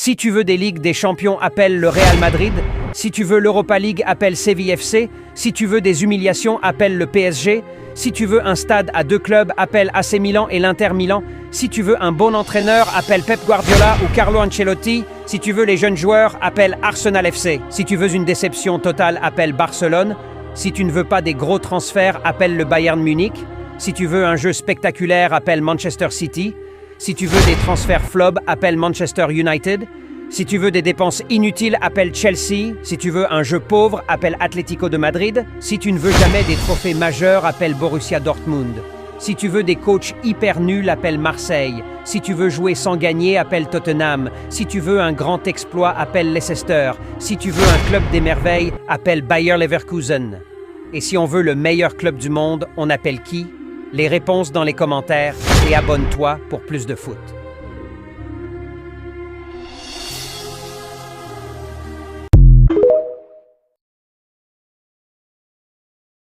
Si tu veux des Ligues des Champions, appelle le Real Madrid. Si tu veux l'Europa League, appelle Séville FC. Si tu veux des humiliations, appelle le PSG. Si tu veux un stade à 2 clubs, appelle AC Milan et l'Inter Milan. Si tu veux un bon entraîneur, appelle Pep Guardiola ou Carlo Ancelotti. Si tu veux les jeunes joueurs, appelle Arsenal FC. Si tu veux une déception totale, appelle Barcelone. Si tu ne veux pas des gros transferts, appelle le Bayern Munich. Si tu veux un jeu spectaculaire, appelle Manchester City. Si tu veux des transferts flop, appelle Manchester United. Si tu veux des dépenses inutiles, appelle Chelsea. Si tu veux un jeu pauvre, appelle Atlético de Madrid. Si tu ne veux jamais des trophées majeurs, appelle Borussia Dortmund. Si tu veux des coachs hyper nuls, appelle Marseille. Si tu veux jouer sans gagner, appelle Tottenham. Si tu veux un grand exploit, appelle Leicester. Si tu veux un club des merveilles, appelle Bayer Leverkusen. Et si on veut le meilleur club du monde, on appelle qui? Les réponses dans les commentaires et abonne-toi pour plus de foot.